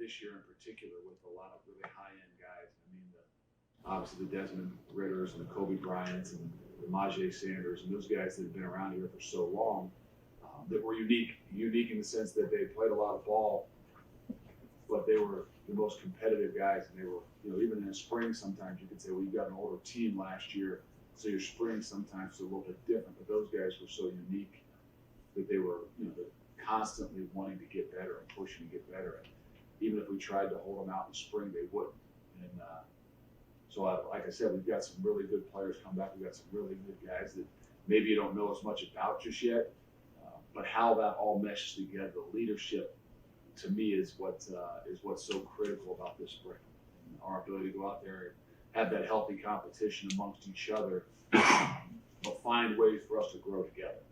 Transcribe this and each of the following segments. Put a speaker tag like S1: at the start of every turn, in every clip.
S1: this year in particular with a lot of really high-end guys. I mean, obviously the Desmond Ritters and the Kobe Bryants and the Majay Sanders and those guys that have been around here for so long that were unique in the sense that they played a lot of ball, but they were the most competitive guys, and they were, even in the spring sometimes you could say, well, you got an older team last year, so your spring sometimes is a little bit different, but those guys were so unique that they were, constantly wanting to get better and pushing to get better. And even if we tried to hold them out in the spring, they wouldn't. And so, like I said, we've got some really good players come back. We've got some really good guys that maybe you don't know as much about just yet, but how that all meshes together, the leadership, to me, is what's so critical about this spring. And our ability to go out there and have that healthy competition amongst each other, but find ways for us to grow together.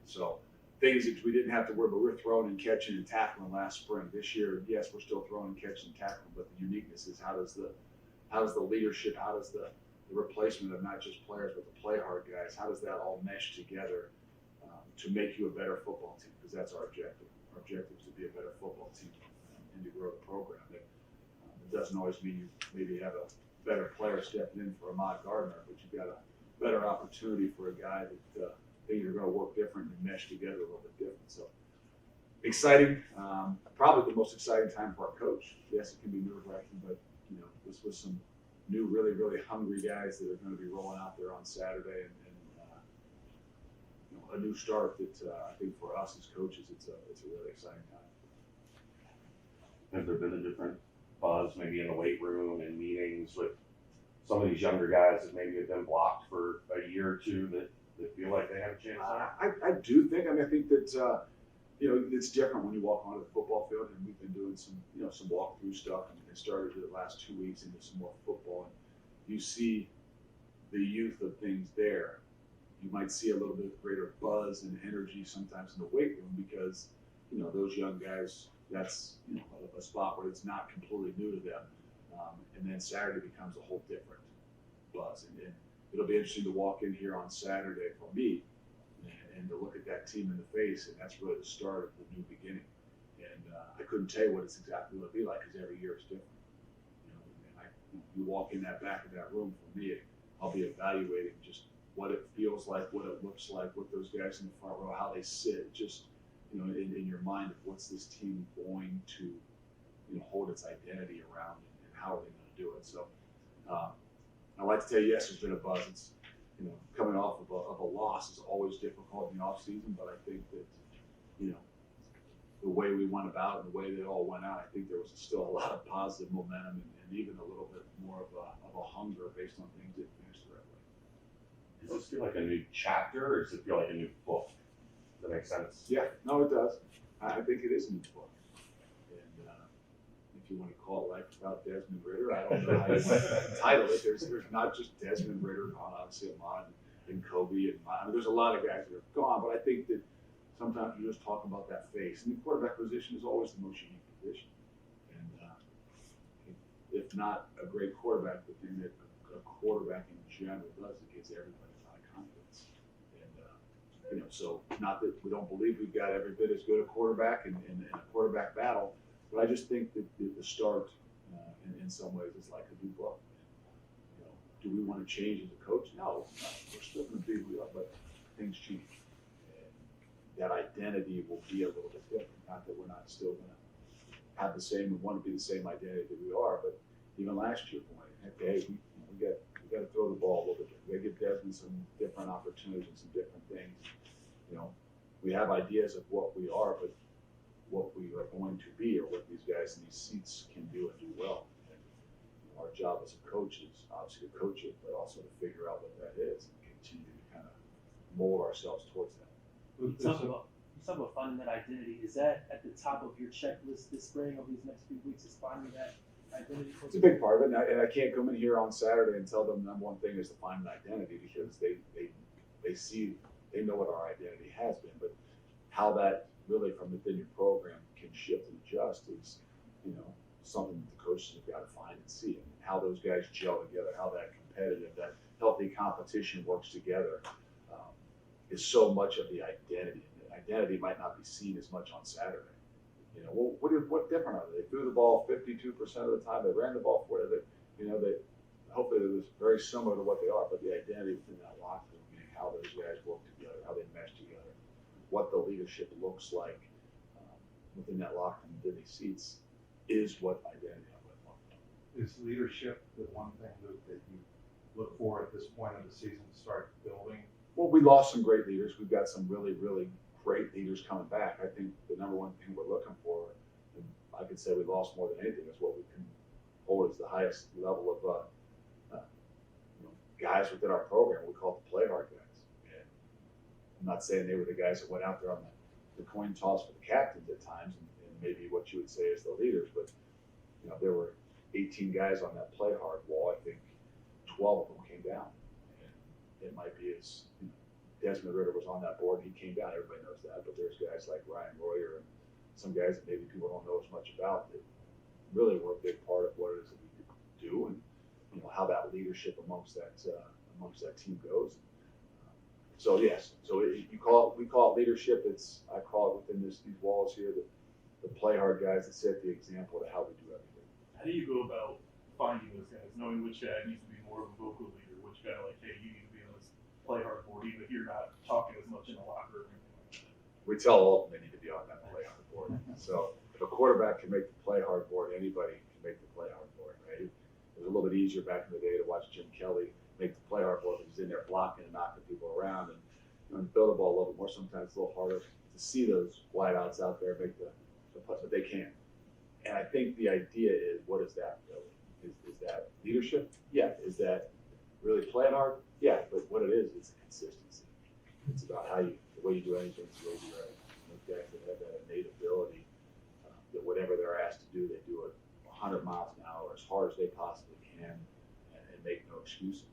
S1: So things that we didn't have to worry about, we're throwing and catching and tackling last spring. This year, yes, we're still throwing and catching and tackling, but the uniqueness is how does the leadership, how does the replacement of not just players but the play hard guys, how does that all mesh together to make you a better football team? Because that's our objective. Our objective is to be a better football team and to grow the program. It doesn't always mean you maybe have a better player stepping in for Ahmad Gardner, but you've got a better opportunity for a guy that things are going to work different and mesh together a little bit different. So exciting, probably the most exciting time for our coach. Yes, it can be nerve-wracking, but this was some new, really, really hungry guys that are going to be rolling out there on Saturday, and a new start that I think for us as coaches, it's a really exciting time.
S2: Has there been a different buzz maybe in the weight room and meetings with some of these younger guys that maybe have been blocked for a year or two that feel like they have a chance?
S1: I do think. I think that it's different when you walk onto the football field, and we've been doing some some walkthrough stuff, and it started the last 2 weeks into some more football, and you see the youth of things there. You might see a little bit greater buzz and energy sometimes in the weight room because those young guys. That's a spot where it's not completely new to them, and then Saturday becomes a whole different buzz, and it'll be interesting to walk in here on Saturday for me and to look at that team in the face, and that's really the start of the new beginning. And I couldn't tell you what it's exactly going to be like because every year is different. You walk in that back of that room, for me, I'll be evaluating just what it feels like, what it looks like, what those guys in the front row, how they sit, just in your mind of what's this team going to hold its identity around, and how are they going to do it. So I like to tell you, yes, there's been a buzz. It's coming off of a loss is always difficult in the off season, but I think that the way we went about it and the way they all went out, I think there was still a lot of positive momentum and even a little bit more of a hunger based on things that finished the right way.
S2: Does this feel like a new chapter, or does it feel like a new book? Does that make sense?
S1: Yeah, no, it does. I think it is a new book. And if you want to call it Life Without Desmond Ritter, I don't know how you want to title it. There's not just Desmond Ritter gone, obviously Ahmad and Kobe, and there's a lot of guys that are gone, but I think that sometimes you're just talking about that face. And the quarterback position is always the most unique position. And if not a great quarterback, the thing that a quarterback in general does, it gives everybody a lot of confidence. And so not that we don't believe we've got every bit as good a quarterback in a quarterback battle, but I just think that the start in some ways is like a new book. Do we want to change as a coach? No, we're still going to be who we are, but things change. And that identity will be a little bit different. Not that we're not still going to have the same, we want to be the same identity that we are, but even last year, okay, we got to throw the ball a little bit. We got to give Desmond some different opportunities and some different things. We have ideas of what we are, but what we are going to be, or what these guys in these seats can do and do well. And our job as a coach is obviously to coach it, but also to figure out what that is and continue to kind of mold ourselves towards that.
S3: You talk about finding that identity. Is that at the top of your checklist this spring over these next few weeks, is finding that identity?
S1: It's a big part of it, and I can't come in here on Saturday and tell them the number one thing is to find an identity, because they know what our identity has been, but how that really from within your program can shift and adjust is, something that the coaches have got to find and see, and how those guys gel together, how that competitive, that healthy competition works together is so much of the identity. And the identity might not be seen as much on Saturday, You know, well, what different are they? They threw the ball 52% of the time. They ran the ball 40. They hopefully it was very similar to what they are, but the identity within that locker room, meaning how those guys work together, how they mesh together, what the leadership looks like within that locker room, within these seats, is what identity I'm with.
S4: Is leadership the one thing that you look for at this point of the season to start building?
S1: Well, we lost some great leaders. We've got some really, really great leaders coming back. I think the number one thing we're looking for, and I could say we lost more than anything, is what we can hold as the highest level of guys within our program. We call it the play hard guys. And I'm not saying they were the guys that went out there on the coin toss for the captains at times, and maybe what you would say is the leaders, but there were 18 guys on that play hard wall. I think 12 of them came down. And it might be Desmond Ritter was on that board and he came down. Everybody knows that, but there's guys like Ryan Royer and some guys that maybe people don't know as much about that really were a big part of what it is that we do, and how that leadership amongst that team goes. So yes, we call it leadership. I call it within these walls here the play hard guys that set the example to how we do everything.
S5: How do you go about finding those guys, knowing which guy needs to be more of a vocal leader, which guy hey, you need to be on this play hard board, even if you're not talking as much in the locker room or anything like that?
S1: We tell all of them they need to be on that play hard board. So if a quarterback can make the play hard board, anybody can make the play hard board, right? It was a little bit easier back in the day to watch Jim Kelly make the play hard board because he's in there blocking and knocking people around, and build the ball a little bit more. Sometimes it's a little harder to see those wideouts out there make the play, but they can. And I think the idea is, what is that really? Is that leadership? Yeah. Is that really playing hard? Yeah. But what it is, it's consistency. It's about the way you do anything, it's the way you do everything. Those guys that have that innate ability, that whatever they're asked to do, they do it 100 miles an hour, as hard as they possibly can, and make no excuses.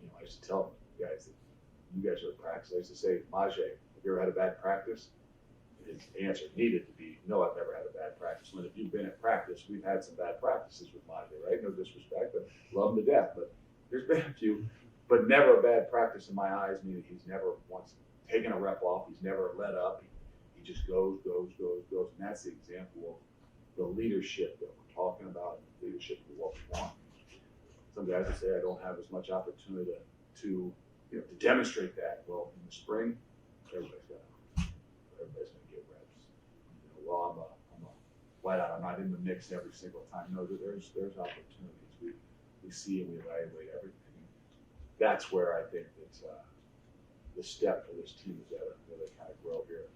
S1: And, I used to tell them, guys, that you guys are at practice. I used to say, Majay, have you ever had a bad practice? His answer needed to be, no, I've never had a bad practice. When if you've been at practice, we've had some bad practices with Majay, right? No disrespect, but love him to death. But there's been a few, but never a bad practice in my eyes, meaning he's never once taken a rep off. He's never let up. He just goes. And that's the example of the leadership that we're talking about, and the leadership of what we want. Some guys will say, I don't have as much opportunity to demonstrate that. Well, in the spring, everybody's going to get reps. I'm a wideout. I'm not in the mix every single time. No, there's opportunities. We see and we evaluate everything. That's where I think that the step for this team is to really kind of grow here.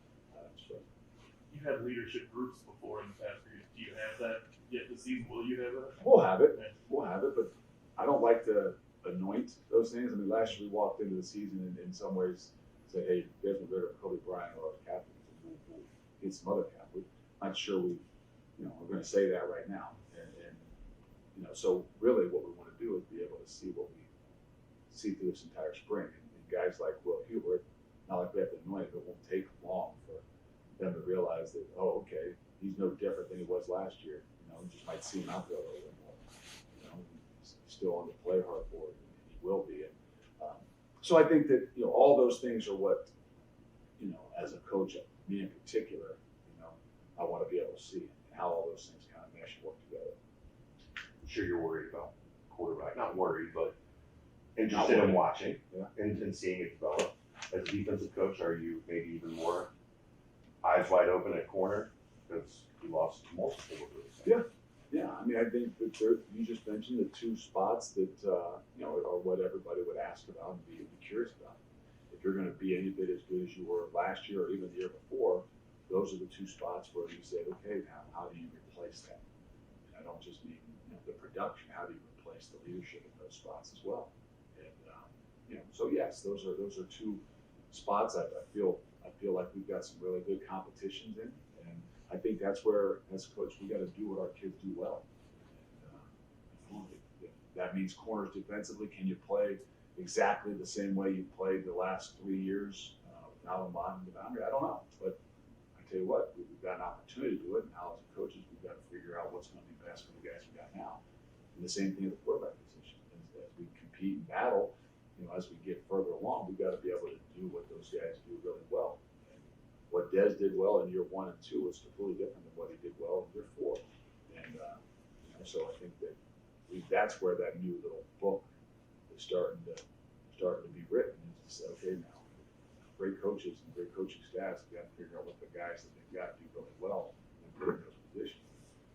S5: You've had leadership groups before in the past years. Do you have that yet this season? Will you have that?
S1: We'll have it, but I don't like to anoint those things. I mean, last year we walked into the season and in some ways said, hey, Desmond Ritter, Kobe Bryant, or captains, and we'll get some other captains. I'm not sure we're going to say that right now. And so really what we want to do is be able to see what we see through this entire spring. And guys like Will Hubert, not like we have to anoint it, it won't take long for them to realize that, oh, okay, he's no different than he was last year. You just might see him out there a little bit more. He's still on the play hard board, and he will be. And so I think that all those things are what as a coach, me in particular, I want to be able to see how all those things kind of mesh and work together.
S2: I'm sure you're worried about quarterback, not worried, but interested in watching and seeing it develop. As a defensive coach, are you maybe even more eyes wide open at corner because you lost multiple of those?
S1: Yeah. I mean, I think that you just mentioned the two spots that are what everybody would ask about and be curious about. If you're going to be any bit as good as you were last year or even the year before, those are the two spots where you say, okay, now how do you replace that? And I don't just mean the production. How do you replace the leadership in those spots as well? And so yes, those are two spots I feel like we've got some really good competitions in, and I think that's where, as a coach, we got to do what our kids do well. And that means corners defensively. Can you play exactly the same way you played the last 3 years without them on the boundary? I don't know, but I tell you what, we've got an opportunity to do it. Now, as coaches, we've got to figure out what's going to be best for the guys we got now. And the same thing at the quarterback position. As we compete and battle, as we get further along, we've got to be able to do what those guys do really well. And what Dez did well in year 1 and 2 was completely different than what he did well in year 4. And, so I think that that's where that new little book is starting to be written. And to say, okay, now, great coaches and great coaching staffs have got to figure out what the guys that they've got do really well and put in those positions.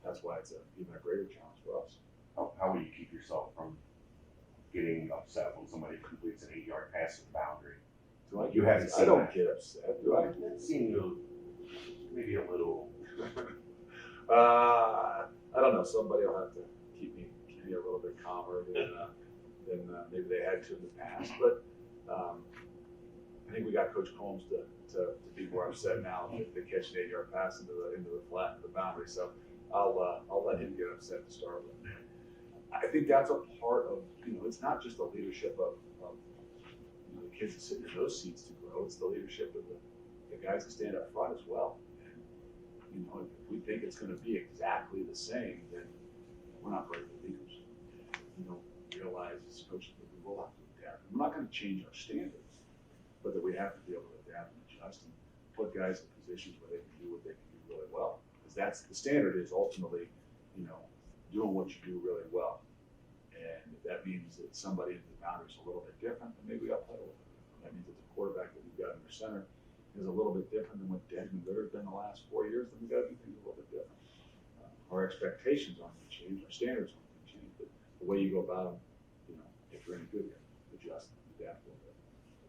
S1: That's why it's even a greater challenge for us.
S2: How will you keep yourself from getting upset when somebody completes an 8-yard pass to the boundary? You haven't seen
S1: I don't
S2: that.
S1: get upset, do I?
S2: I've seen you maybe a little.
S1: I don't know. Somebody will have to keep me a little bit calmer than maybe they had to in the past. But I think we got Coach Combs to be more upset now if they catch an 8-yard pass into the flat of the boundary. So I'll let him get upset to start with. I think that's a part of, it's not just the leadership of the kids that sit in those seats to grow. It's the leadership of the guys that stand up front as well. And, if we think it's going to be exactly the same, then we're not very good leaders. We don't realize as coaches that we will have to adapt. We're not going to change our standards, but that we have to be able to adapt and adjust and put guys in positions where they can do what they can do really well. Because that's the standard is ultimately, doing what you do really well. And if that means that somebody in the boundary is a little bit different, then maybe I'll play with it. That means that the quarterback that we've got in the center is a little bit different than what Desmond Ritter has been the last 4 years, then we've got to do things a little bit different. Our expectations aren't going to change, our standards aren't going to change, but the way you go about them, if you're any good, you adjust and adapt a little bit.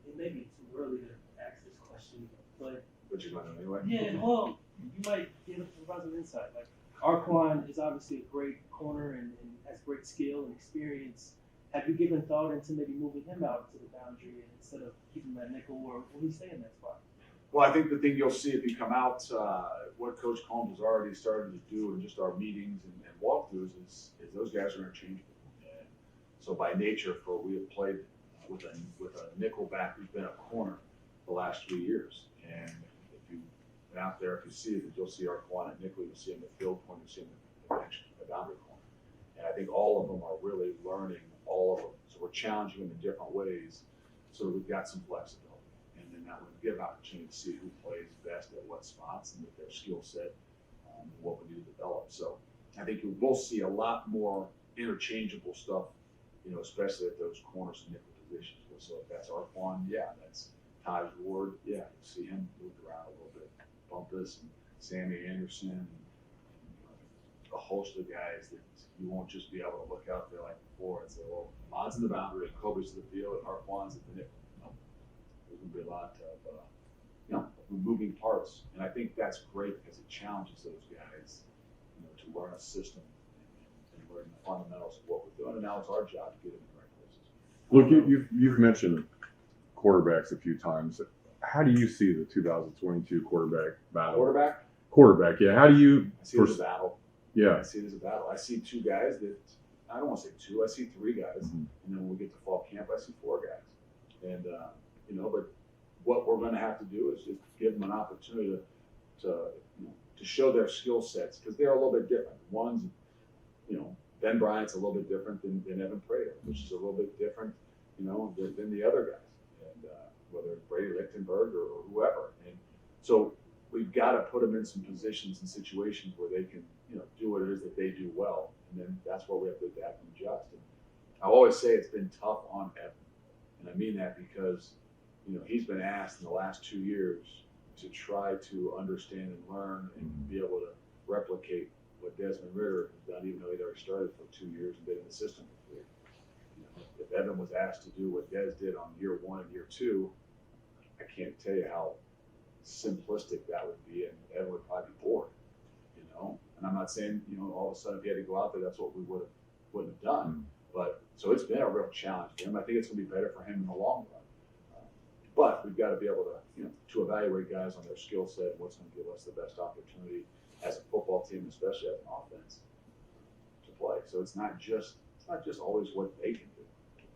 S3: It may be too early to ask this question, but
S1: But you're going to anyway?
S3: yeah, well, you might provide some insight. Like Arquan is obviously a great corner and has great skill and experience. Have you given thought into maybe moving him out to the boundary instead of keeping him at nickel, or will he stay in that spot?
S1: Well, I think the thing you'll see if you come out, what Coach Combs has already started to do in just our meetings and walkthroughs is those guys are interchangeable. And so by nature, we have played with a nickel back who's been a corner the last 3 years. And if you've been out there, if you see it, you'll see Arquan at nickel, you'll see him at field corner, you'll see him at the bench, the boundary corner. And I think all of them are really learning all of them. So we're challenging them in different ways so that we've got some flexibility. And then that would give an opportunity to see who plays best at what spots and with their skill set and what we need to develop. So I think we'll see a lot more interchangeable stuff, especially at those corners and nickel positions. So if that's Arquan, yeah, that's Taj Ward, yeah, you see him moved around a little bit. Bumpus and Sammy Anderson and a host of guys that you won't just be able to look out there like before and say, well, Mod's in the boundary and Kobe's to the field and Arquan's at the nickel. No. There's going to be a lot of moving parts. And I think that's great because it challenges those guys, to learn a system and learn the fundamentals of what we're doing. And now it's our job to get them in the right places.
S6: Look, you've mentioned quarterbacks a few times. How do you see the 2022 quarterback battle? Quarterback, yeah. How do you?
S1: I see it as a battle.
S6: Yeah.
S1: I see it as a battle. I see two guys that, I don't want to say two, I see three guys.
S6: Mhm.
S1: And then when we get to fall camp, I see four guys. And, but what we're going to have to do is just give them an opportunity to show their skill sets because they're a little bit different. One's, Ben Bryant's a little bit different than Evan Prater, which is a little bit different, than the other guys. And whether it's Brady Lichtenberg or whoever. And so we've got to put them in some positions and situations where they can, do what it is that they do well. And then that's where we have to adapt and adjust. And I always say it's been tough on Evan. And I mean that because, he's been asked in the last 2 years to try to understand and learn and be able to replicate what Desmond Ritter has done, even though he'd already started for 2 years and been in the system for 3. If Evan was asked to do what Des did on year 1 and year 2, I can't tell you how simplistic that would be, and Evan would probably be bored, And I'm not saying, all of a sudden if he had to go out there, that's what we wouldn't have done. But so it's been a real challenge for him. I think it's going to be better for him in the long run. But we've got to be able to evaluate guys on their skill set and what's going to give us the best opportunity as a football team, especially as an offense, to play. So it's not just always what they can do.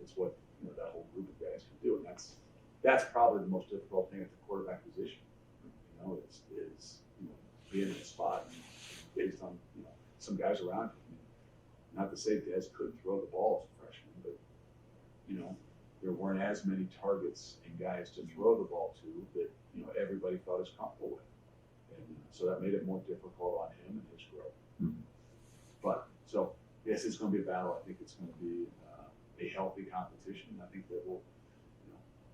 S1: It's what that whole group of guys can do, and that's probably the most difficult thing at the quarterback position. Is being in a spot based on some guys around you. Not to say Des couldn't throw the ball as a freshman, but there weren't as many targets and guys to throw the ball to that, everybody felt as comfortable with. And so that made it more difficult on him and his growth.
S6: Mhm.
S1: But, so, yes, it's gonna be a battle. I think it's gonna be a healthy competition. I think that will,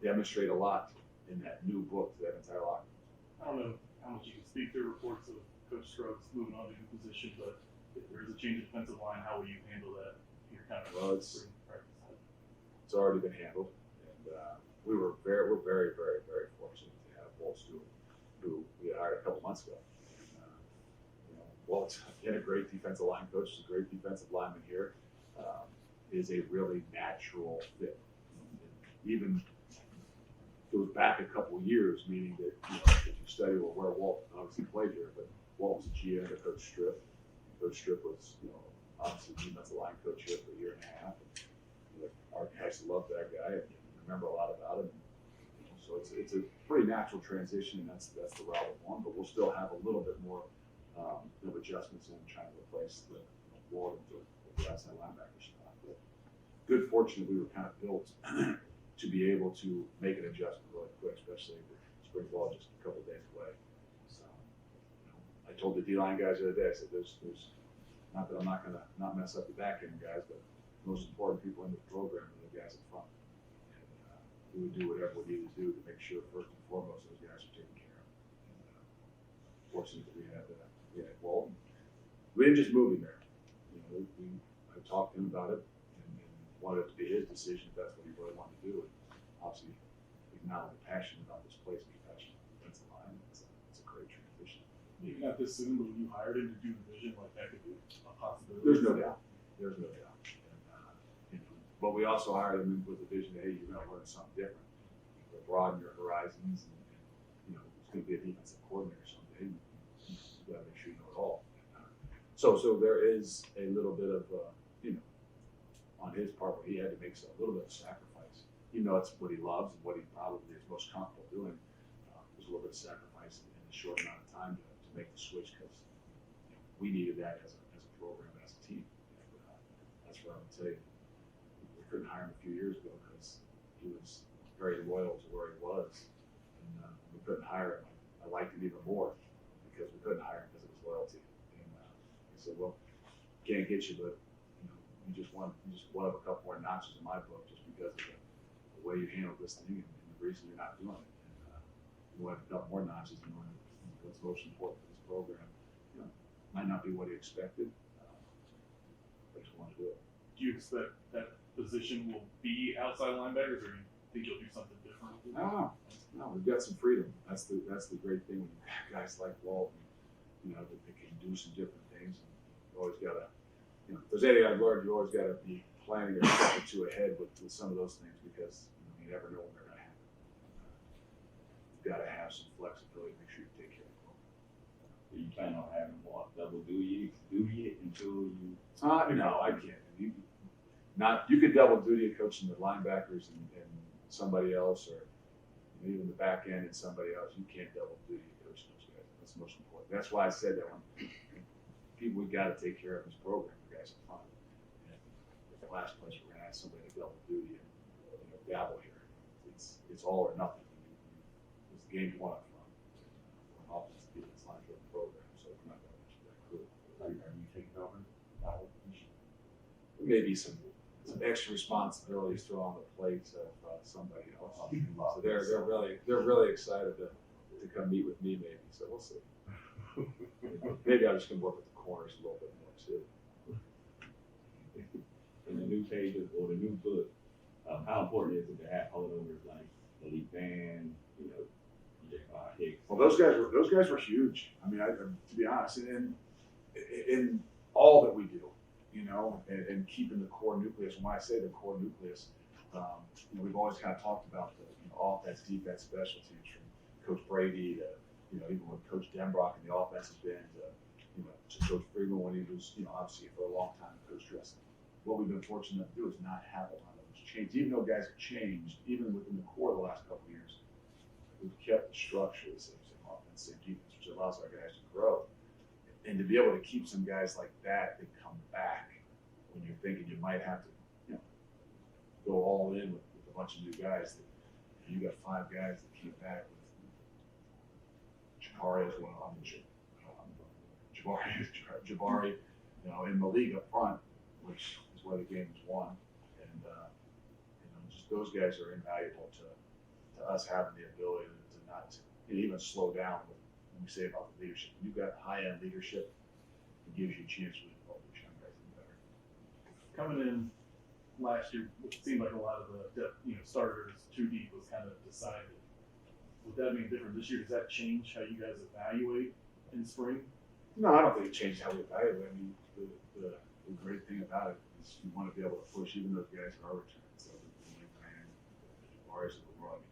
S1: demonstrate a lot in that new book to that entire locker room.
S5: I don't know how much you can speak to reports of Coach Scruggs moving on to a new position, but if there is a change of defensive line, how will you handle that? You're kind of
S1: Well, it's already been handled, and we're very, very, very fortunate to have Walt Stewart, who we had hired a couple months ago. And, Walt's again a great defensive line coach, is a great defensive lineman here, is a really natural fit. Even goes back a couple of years, meaning that if you study where Walt obviously played here, but Walt was a GM under Coach Strip. Coach Strip was, obviously defensive line coach here for a year and a half. And, our guys loved that guy and remember a lot about him. So it's a pretty natural transition, and that's the route we're on. But we'll still have a little bit more of adjustments in trying to replace the Walt with the outside linebacker spot. But good fortune that we were kind of built to be able to make an adjustment really quick, especially with spring ball just a couple of days away. So, I told the D-line guys the other day, I said, there's not that I'm not going to not mess up the back end guys, but the most important people in the program are the guys in front. And we would do whatever we needed to do to make sure, first and foremost, those guys are taken care of. And, fortunate that we had Walton. We didn't just move him there. I talked to him about it and wanted it to be his decision if that's what he really wanted to do. And obviously, he's not only passionate about this place, but he's passionate about defensive line. It's a great transition.
S5: Maybe not this soon, but when you hired him to do division, like that could be a possibility.
S1: There's no doubt. There's no doubt. And, but we also hired him with the vision that, hey, you're going to learn something different. You're broaden your horizons, and he's going to be a defensive coordinator someday. You got to make sure you know it all. So there is a little bit of, on his part, where he had to make a little bit of sacrifice. Even though it's what he loves and what he probably is most comfortable doing, there's a little bit of sacrifice in a short amount of time to make the switch, because we needed that as a program, as a team. And, that's what I would tell you. We couldn't hire him a few years ago because he was very loyal to where he was, and we couldn't hire him. I liked him even more because we couldn't hire him because of his loyalty. And I said, well, can't get you, but you just one of a couple more notches in my book just because of the way you handle this thing and the reason you're not doing it. And you want a couple more notches in order. What's most important for this program, might not be what he expected, but just want to do it.
S5: Do you expect that position will be outside linebackers, or do you think you'll do something different?
S1: I don't know. No, we've got some freedom. That's the great thing when you have guys like Walt, that they can do some different things. And you always got to, if there's anything I've learned, you always got to be planning a step or two ahead with some of those things, because you never know when they're going to happen. You've got to have some flexibility to make sure you take care of them.
S7: Do you plan on having more double duty until you?
S1: No, I can't. You could double duty coaching the linebackers and somebody else, or even the back end and somebody else. You can't double duty coaching those guys. That's the most important. That's why I said that when people, we got to take care of this program. The guys are fun. And the last place we're going to ask somebody to double duty and dabble here. It's all or nothing. It's the game you want from. We're an offensive defense line driven program, so we're not going to mention that crew.
S7: Are you taking over?
S1: Maybe some extra responsibilities thrown on the plate of somebody else. So they're really excited to come meet with me, maybe. So we'll see. Maybe I'm just going to work with the corners a little bit more too.
S7: In the new pages or the new book, how important is it to have holdovers like Malik Van, Hicks?
S1: Well, those guys were huge. I mean, to be honest, and in all that we do, and keeping the core nucleus. And when I say the core nucleus, we've always kind of talked about the offense, defense, special teams, from Coach Brady to even with Coach Denbrock in the offensive end, to Coach Freeman when he was obviously for a long time Coach Dressing. What we've been fortunate to do is not have a lot of those changes. Even though guys have changed, even within the core the last couple of years, we've kept the structure the same offense, same defense, which allows our guys to grow. And to be able to keep some guys like that come back when you're thinking you might have to, go all in with a bunch of new guys. That you got 5 guys that came back with Jabari as one on the Jabari, in the league up front, which is where the game was won, and just those guys are invaluable to us having the ability to not even slow down when we say about the leadership. When you've got high-end leadership, it gives you a chance to develop these young guys even better.
S5: Coming in last year, it seemed like a lot of the starters 2 deep was kind of decided. With that being different this year, does that change how you guys evaluate in spring?
S1: No, I don't think it changed how we evaluate. I mean, the great thing about it is you want to be able to push even those guys who are returning. So the bars of the world,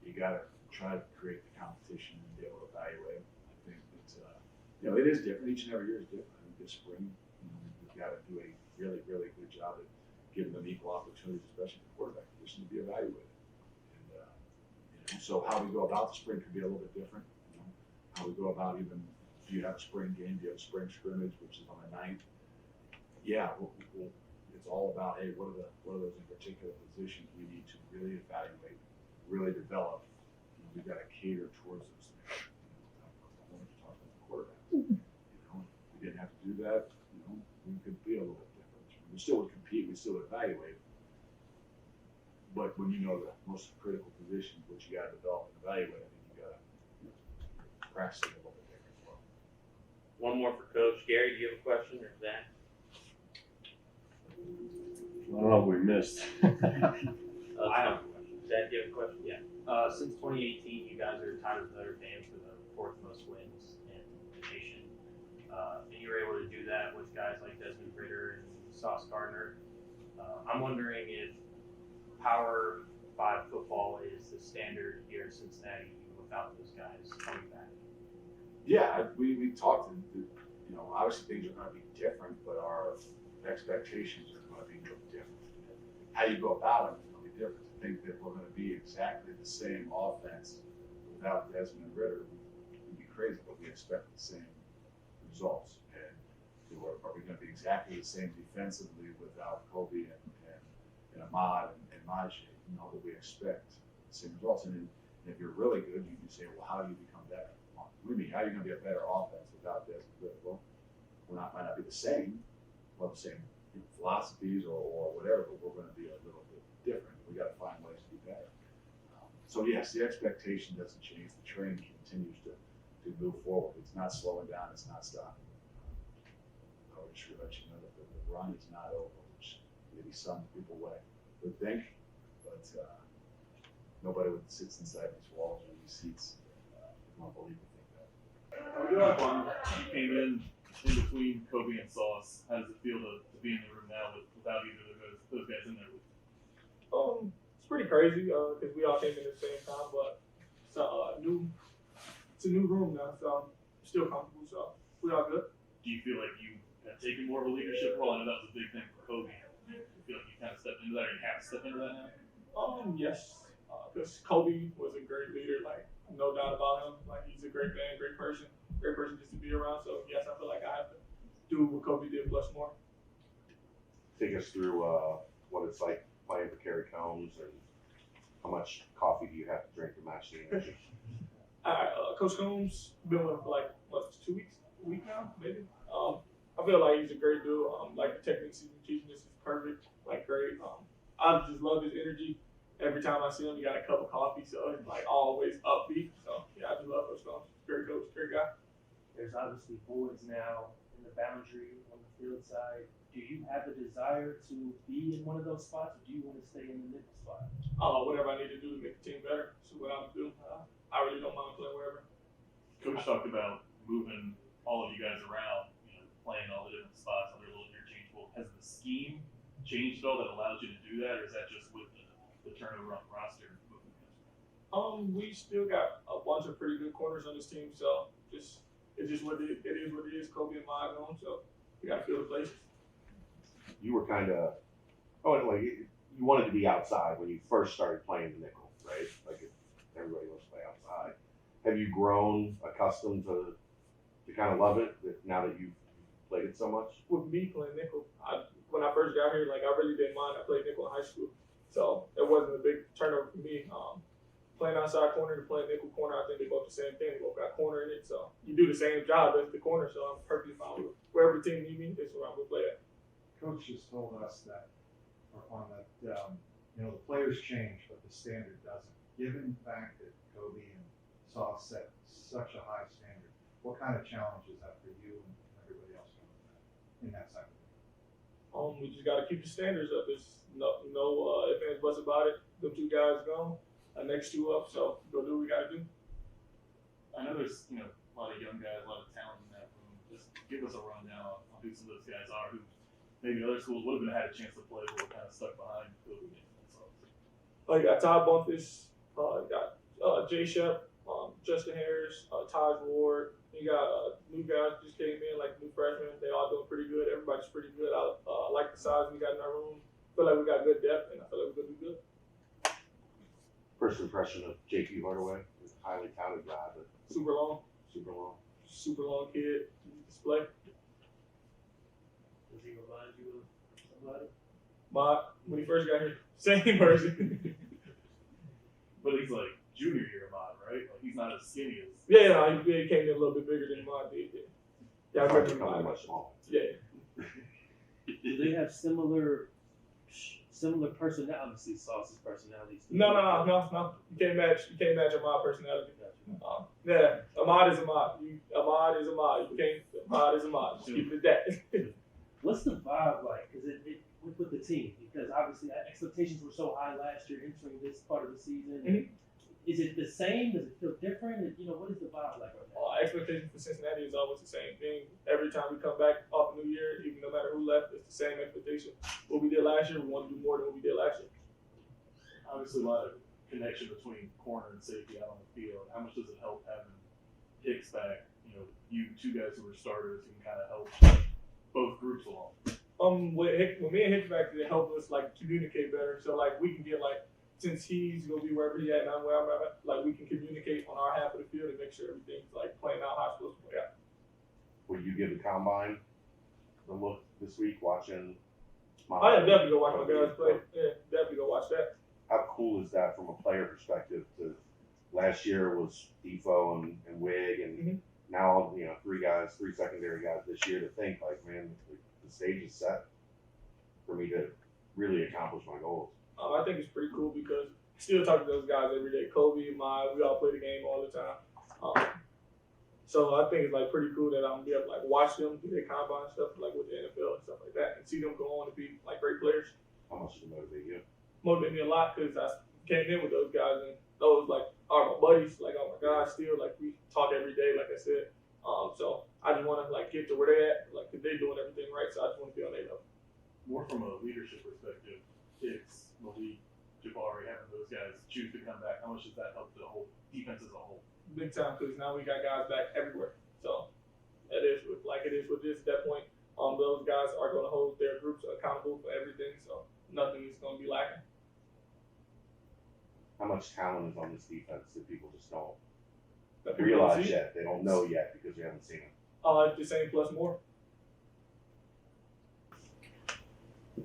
S1: you got to try to create the competition and be able to evaluate. I think that it is different. Each and every year is different. I think this spring, we've got to do a really, really good job at giving them equal opportunities, especially the quarterback position, to be evaluated. And so how we go about the spring could be a little bit different. How we go about even. Do you have a spring game? Do you have a spring scrimmage, which is on the 9th? Yeah, it's all about, hey, what are those in particular positions we need to really evaluate, really develop? We've got to cater towards those things. Talk about the quarterback. We didn't have to do that. We could be a little bit different. We still would compete. We still would evaluate. But when you know the most critical positions, which you got to develop and evaluate, I think you got to practice it a little bit.
S8: One more for Coach. Gary, do you have a question or Zach?
S6: I don't know if we missed.
S8: I have a question. Zach, do you have a question? Yeah.
S9: Since 2018, you guys are tied with Notre Dame for the 4th most wins in the nation. And you were able to do that with guys like Desmond Ritter and Sauce Gardner. I'm wondering if Power 5 football is the standard here in Cincinnati without those guys coming back.
S1: Yeah, we talked, obviously things are going to be different, but our expectations are going to be no different. How you go about it is going to be different. To think that we're going to be exactly the same offense without Desmond Ritter would be crazy, but we expect the same results. And are we going to be exactly the same defensively without Kobe and Ahmad and Majee? That we expect the same results. And if you're really good, you can say, well, how do you become better? What do you mean? How are you going to be a better offense without Desmond Ritter? Well, might not be the same, the same philosophies or whatever, but we're going to be a little bit different. We got to find ways to be better. So yes, the expectation doesn't change. The training continues to move forward. It's not slowing down. It's not stopping. I would sure let you know that the run is not over, which maybe some people would think, but nobody would sit inside these walls or these seats. I don't believe it.
S5: You came in between Kobe and Sauce. How does it feel to be in the room now without either of those guys in there with you?
S10: It's pretty crazy because we all came in at the same time, but it's a new room now, so I'm still comfortable. So we all good.
S5: Do you feel like you have taken more of a leadership role? I know that was a big thing for Kobe. Do you feel like you kind of stepped into that, or you have to step into that now?
S10: Yes, because Kobe was a great leader, no doubt about him. He's a great man, great person just to be around. So yes, I feel like I have to do what Kobe did plus more.
S2: Take us through what it's like playing for Kerry Combs and how much coffee do you have to drink to match the energy?
S10: Coach Combs, been with him for 2 weeks, a week now, maybe. I feel like he's a great dude. The techniques he's been teaching us is perfect, great. I just love his energy. Every time I see him, he got a cup of coffee, so it's always upbeat. So yeah, I just love Coach Combs. Great coach, great guy.
S3: There's obviously boards now in the boundary on the field side. Do you have a desire to be in one of those spots, or do you want to stay in the nickel spot?
S10: Whatever I need to do to make the team better. So what I'm doing, I really don't mind playing wherever.
S5: Coach talked about moving all of you guys around, playing all the different spots, and they're a little interchangeable. Has the scheme changed at all that allows you to do that, or is that just with the turnover on the roster?
S10: We still got a bunch of pretty good corners on this team, so it's just what it is. What it is. Kobe and Mike on, so we got to fill the places.
S2: You were kind of, you wanted to be outside when you first started playing the nickel, right? Everybody wants to play outside. Have you grown accustomed to kind of love it now that you've played it so much?
S10: With me playing nickel, when I first got here, I really didn't mind. I played nickel in high school, So it wasn't a big turnover for me. Playing outside corner and playing nickel corner, I think they both the same thing. They both got corner in it, so you do the same job as the corner. So I'm perfectly fine with wherever team need me. That's where I'm gonna play at.
S4: Coach just told us that, the players change, but the standard doesn't. Given the fact that Kobe and Sauce set such a high standard, what kind of challenge is that for you and everybody else in that side of
S10: We just gotta keep the standards up. There's no if ands buts about it. The two guys gone, next two up. So go do what we gotta do.
S5: I know there's a lot of young guys, a lot of talent in that room. Just give us a rundown on who some of those guys are who maybe other schools would have had a chance to play, but were kind of stuck behind COVID.
S10: You got Todd Bumpus, you got Jay Shep, Justin Harris, Taj Ward. You got new guys just came in, like new freshmen. They all doing pretty good. Everybody's pretty good. I like the size we got in our room. Feel like we got good depth, and I feel like we're gonna be good.
S2: First impression of JP Hardaway, highly touted guy, but
S10: Super long kid. Display.
S3: Does he remind you of somebody?
S10: When he first got here, same person.
S5: But he's like junior year Ahmad, right? Like he's not as skinny as.
S10: Yeah, he came in a little bit bigger than Ahmad did. Yeah, I remember
S2: becoming
S10: him.
S2: much smaller.
S10: Yeah.
S3: Do they have similar personality? Obviously, Sauce's personality.
S10: No. You can't match Ahmad personality. Yeah, Ahmad is Ahmad. Ahmad is Ahmad. You can't. Ahmad is Ahmad. Just keep it at that.
S3: What's the vibe like? Because with the team, because obviously expectations were so high last year entering this part of the season.
S10: Mhm.
S3: Is it the same? Does it feel different? What is the vibe like right now?
S10: Expectation for Cincinnati is always the same thing. Every time we come back off New Year, even no matter who left, it's the same expectation. What we did last year, we want to do more than what we did last year.
S5: Obviously, a lot of connection between corner and safety out on the field. How much does it help having Hicks back? You two guys who were starters who can kind of help both groups along.
S10: When me and Hicks back, it helped us communicate better. So we can get since he's gonna be wherever he at and I'm where I'm at, we can communicate on our half of the field and make sure everything's playing out how it's supposed to play out.
S2: Will you give the combine a look this week watching?
S10: I definitely go watch my guys play. Yeah, definitely go watch that.
S2: How cool is that from a player perspective? Last year was Defo and Wig, and now three secondary guys this year. To think the stage is set for me to really accomplish my goals.
S10: I think it's pretty cool because I still talk to those guys every day. Kobe and we all play the game all the time. So I think it's pretty cool that I'm gonna be able to watch them do their combine stuff with the NFL and stuff like that, and see them go on to be great players.
S2: How much does it motivate you?
S10: Motivate me a lot because I came in with those guys and those are my buddies, oh my God, still we talk every day, like I said. So I just want to get to where they're at, because they're doing everything right. So I just want to be on their level.
S5: More from a leadership perspective, Hicks, Malik, Jabari, having those guys choose to come back, how much does that help the whole defense as a whole?
S10: Big time, because now we got guys back everywhere. So it is with this at that point. Those guys are going to hold their groups accountable for everything. So nothing is going to be lacking.
S2: How much talent is on this defense that people just don't
S10: That people
S2: realize
S10: see.
S2: yet? They don't know yet because we haven't seen them.
S10: The same plus more.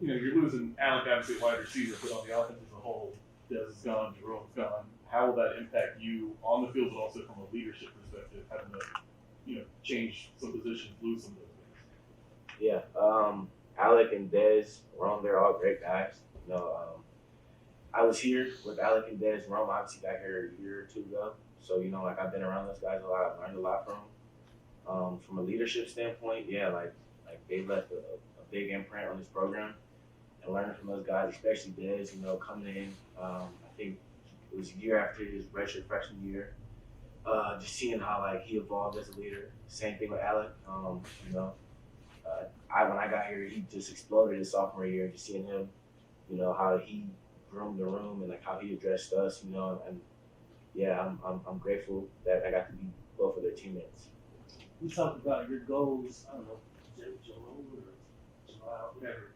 S5: You're losing Alec, obviously wide receiver, but on the offense as a whole, Dez is gone, Jerome's gone. How will that impact you on the field, but also from a leadership perspective, having to, change some positions, lose some of those things?
S11: Yeah, Alec and Dez, Rome, they're all great guys. I was here with Alec and Dez. Rome obviously got here a year or two ago. So, I've been around those guys a lot. I've learned a lot from them. From a leadership standpoint, yeah, they left a big imprint on this program. And learning from those guys, especially Dez, coming in, I think it was a year after his redshirt freshman year. Just seeing how he evolved as a leader. Same thing with Alec. When I got here, he just exploded his sophomore year. Just seeing him, how he groomed the room and how he addressed us, and yeah, I'm grateful that I got to be both of their teammates.
S3: We talked about your goals. I don't know, Jerome or Jamal, whatever.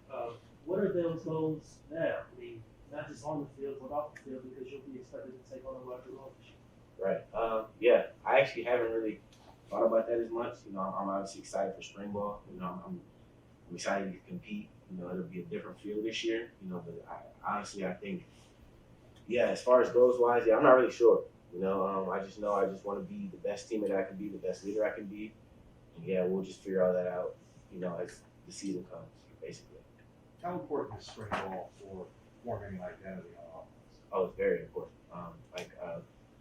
S3: What are those goals now? I mean, not just on the field, but off the field, because you'll be expected to take on a larger role this year.
S11: Right. Yeah, I actually haven't really thought about that as much. I'm obviously excited for spring ball. I'm excited to compete. You know, it'll be a different feel this year. You know, but honestly, I think, yeah, as far as goals wise, yeah, I'm not really sure. You know, I just want to be the best teammate I can be, the best leader I can be. And yeah, we'll just figure all that out, you know, as the season comes, basically.
S4: How important is spring ball for forming an identity on offense?
S11: Oh, it's very important.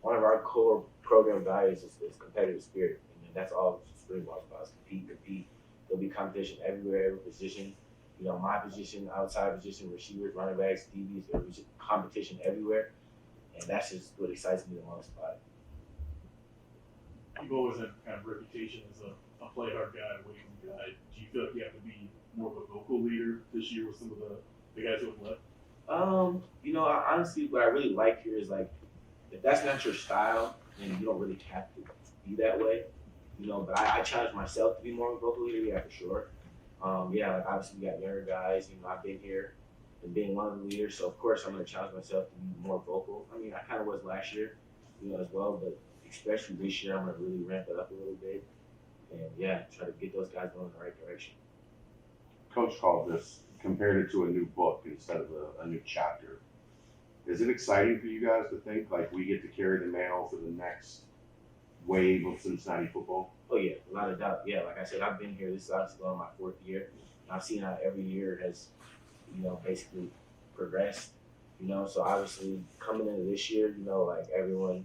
S11: One of our core program values is competitive spirit. And that's all spring ball is about, is compete. There'll be competition everywhere, every position. You know, my position, outside position, receivers, running backs, DBs, there's competition everywhere. And that's just what excites me the most about it.
S5: You've always had kind of reputation as a play hard guy, a waiting guy. Do you feel like you have to be more of a vocal leader this year with some of the guys who have left?
S11: You know, honestly, what I really like here is like, if that's not your style, then you don't really have to be that way. You know, but I challenge myself to be more of a vocal leader, yeah, for sure. Yeah, like obviously we got younger guys, you know, I've been here and being one of the leaders, so of course I'm gonna challenge myself to be more vocal. I mean, I kind of was last year, you know, as well, but especially this year, I'm gonna really ramp it up a little bit and yeah, try to get those guys going in the right direction.
S2: Coach called this, compared it to a new book instead of a new chapter. Is it exciting for you guys to think like we get to carry the mantle for the next wave of Cincinnati football?
S11: Oh yeah, without a doubt. Yeah, like I said, I've been here. This is obviously going on my 4th year. I've seen how every year has, you know, basically progressed. You know, so obviously coming into this year, you know, like everyone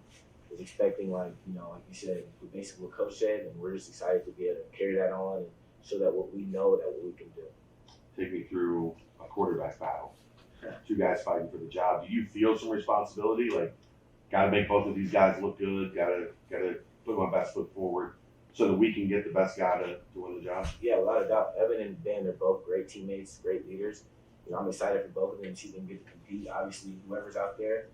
S11: is expecting, like, you know, like you said, basically what Coach said, and we're just excited to be able to carry that on and show that what we know that what we can do.
S2: Take me through a quarterback battle. Two guys fighting for the job. Do you feel some responsibility? Like, gotta make both of these guys look good. Gotta put my best foot forward so that we can get the best guy to win the job.
S11: Yeah, without a doubt. Evan and Ben are both great teammates, great leaders. You know, I'm excited for both of them to see them get to compete. Obviously, whoever's out there,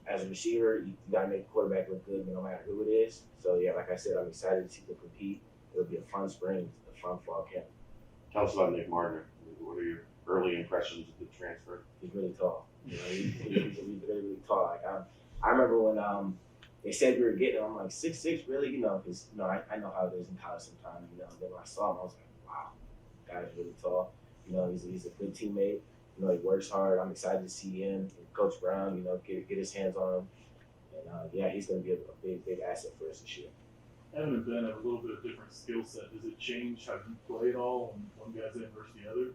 S11: as a receiver, you gotta make the quarterback look good no matter who it is. So yeah, like I said, I'm excited to see them compete. It'll be a fun spring, a fun fall camp.
S2: Tell us about Nick Martin. What are your early impressions of the transfer?
S11: He's really tall. You know, he's really, really tall. Like I remember when they said we were getting him, I'm like 6'6", really? You know, because you know I know how it is in college sometimes. You know, then when I saw him, I was like, wow, that guy is really tall. You know, he's a good teammate. You know, he works hard. I'm excited to see him and Coach Brown. You know, get his hands on him. And yeah, he's going to be a big asset for us this year.
S5: Evan and Ben have a little bit of different skill set. Does it change how you play at all when one guy's in versus the other?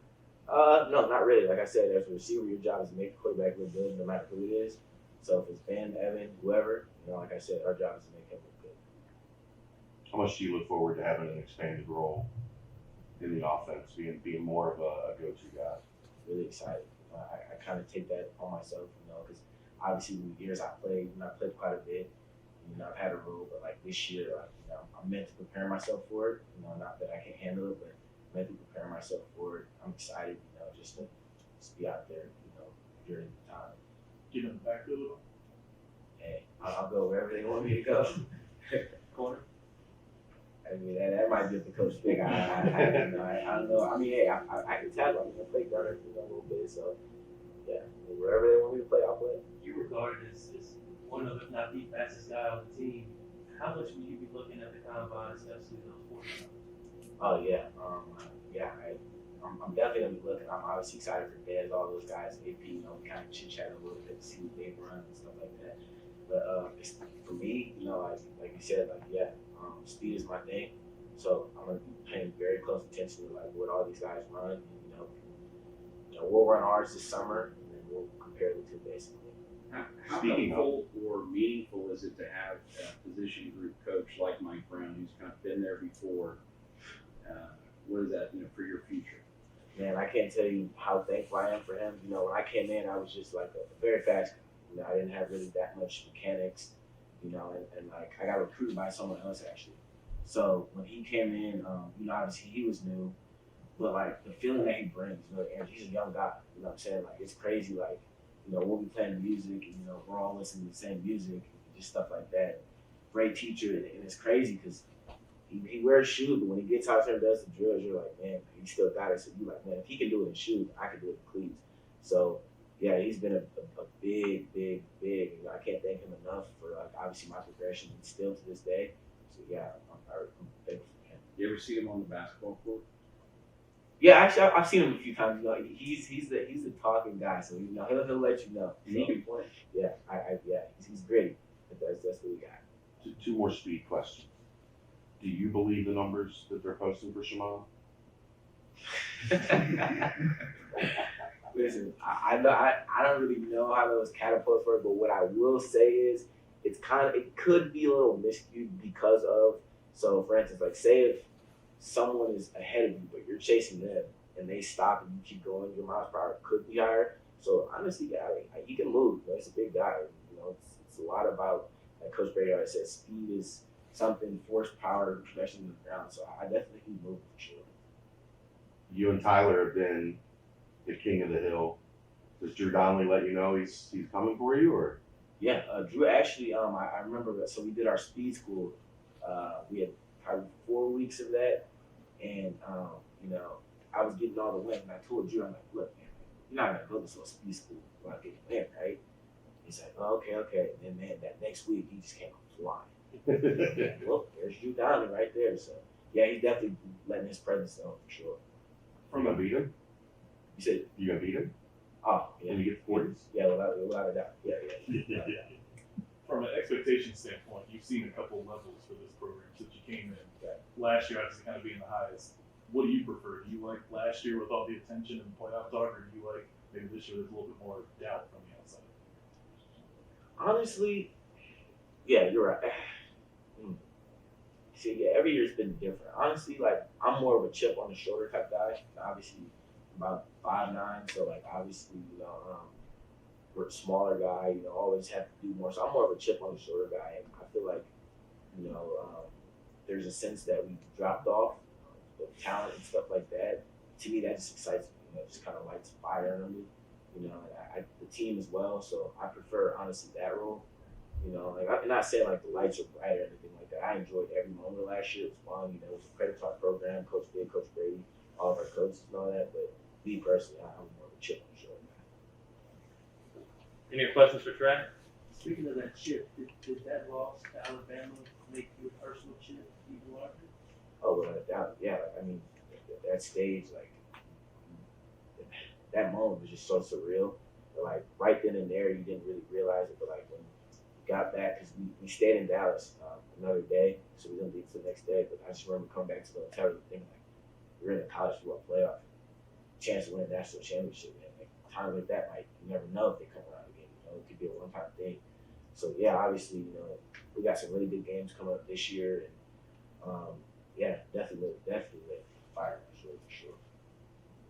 S11: No, not really. Like I said, as a receiver, your job is to make the quarterback look good no matter who it is. So if it's Ben, Evan, whoever, you know, like I said, our job is to make him look good.
S2: How much do you look forward to having an expanded role in the offense, being more of a go-to guy?
S11: Really excited. I kind of take that on myself, you know, because obviously in the years I played, you know, I played quite a bit. You know, I've had a role, but like this year, like, you know, I'm meant to prepare myself for it. You know, not that I can't handle it, but I'm meant to prepare myself for it. I'm excited, you know, just to be out there, you know, during the time.
S5: Get in the backfield at all?
S11: Hey, I'll go wherever they want me to go.
S5: Corner?
S11: I mean, that might be up to Coach Fickell. I don't know. I mean, hey, I can tackle. I'm gonna play gunner, you know, a little bit. So, yeah, wherever they want me to play, I'll play.
S3: You regarded as one of, if not the fastest guy on the team. How much will you be looking at the combine, especially those 40 rounds?
S11: Oh yeah, I'm definitely gonna be looking. I'm obviously excited for Dez, all those guys, AP. You know, we kind of chit chat a little bit, see what they run and stuff like that. But for me, you know, like you said, like yeah, speed is my thing. So I'm gonna be paying very close attention to like what all these guys run. And, you know, we'll run ours this summer, and then we'll compare the two basically.
S12: How helpful or meaningful is it to have a position group coach like Mike Brown, who's kind of been there before? What is that, you know, for your future?
S11: Man, I can't tell you how thankful I am for him. You know, when I came in, I was just like a very fast guy. You know, I didn't have really that much mechanics. You know, and like I got recruited by someone else actually. So when he came in, you know, obviously he was new, but like the feeling that he brings, you know, and he's a young guy. You know what I'm saying? Like it's crazy. Like, you know, we'll be playing music, and you know, we're all listening to the same music, and just stuff like that. Great teacher, and it's crazy because he wears shoes, but when he gets out there and does the drills, you're like, man, he still got it. So you're like, man, if he can do it in shoes, I can do it in cleats. So yeah, he's been a big. You know, I can't thank him enough for like obviously my progression and still to this day. So yeah, I'm thankful for him.
S12: You ever see him on the basketball court?
S11: Yeah, actually, I've seen him a few times. You know, he's the talking guy, so you know he'll let you know.
S2: And he can play.
S11: Yeah, yeah, he's great. That's what we got.
S2: Two more speed questions. Do you believe the numbers that they're posting for Shimano?
S11: Listen, I know I don't really know how those catapults work, but what I will say is it could be a little miscued because of, so for instance, like say if someone is ahead of you but you're chasing them and they stop and you keep going, your miles per hour could be higher. So honestly, yeah, he can move. You know, he's a big guy. You know, it's a lot about, like Coach Brady always says, speed is something, force, power, progression in the ground. So I definitely think he moved for sure.
S2: You and Tyler have been the king of the hill. Does Drew Donnelly let you know he's coming for you, or?
S11: Yeah, Drew actually, I remember that. So we did our speed school. We had probably 4 weeks of that, and you know, I was getting all the win, and I told Drew, I'm like, look, man, you're not gonna go to this little speed school when I get the win, right? He's like, oh, okay. And then man, that next week he just came flying. Well, there's Drew Donnelly right there. So yeah, he's definitely letting his presence known for sure.
S2: You gonna beat him?
S11: You said,
S2: You gonna beat him?
S11: oh yeah,
S2: When you get the 40s?
S11: yeah, without a doubt, yeah.
S5: From an expectation standpoint, you've seen a couple levels for this program since you came in.
S11: Right.
S5: Last year, obviously, kind of being the highest. What do you prefer? Do you like last year with all the attention and playoff talk, or do you like maybe this year there's a little bit more doubt from the outside?
S11: Honestly, yeah, you're right. See, yeah, every year's been different. Honestly, like I'm more of a chip on the shoulder type guy. Obviously, I'm about 5'9", so like obviously, you know, we're a smaller guy. You know, always have to do more. So I'm more of a chip on the shoulder guy, and I feel like, you know, there's a sense that we dropped off the talent and stuff like that. To me, that just excites me. You know, it just kind of lights fire under me. You know, and the team as well. So I prefer honestly that role. You know, like I'm not saying like the lights are bright or anything like that. I enjoyed every moment last year. It was fun. You know, it was a credit card program. Coach Big, Coach Brady, all of our coaches and all that. But me personally, I'm more of a chip on the shoulder.
S8: Any questions for Trey?
S3: Speaking of that chip, did that loss to Alabama make your personal chip even larger?
S11: Oh, without a doubt, yeah. Like, I mean, that stage, like that moment was just so surreal. But like right then and there, you didn't really realize it. But like when got back, because we stayed in Dallas another day, so we didn't leave till the next day. But I just remember coming back to the hotel and thinking like, we're in the college football playoff, chance to win a national championship, man. Like times like that, like you never know if they come around again. You know, it could be a one-time thing. So yeah, obviously, you know, we got some really good games coming up this year, and yeah, definitely lit fire for sure.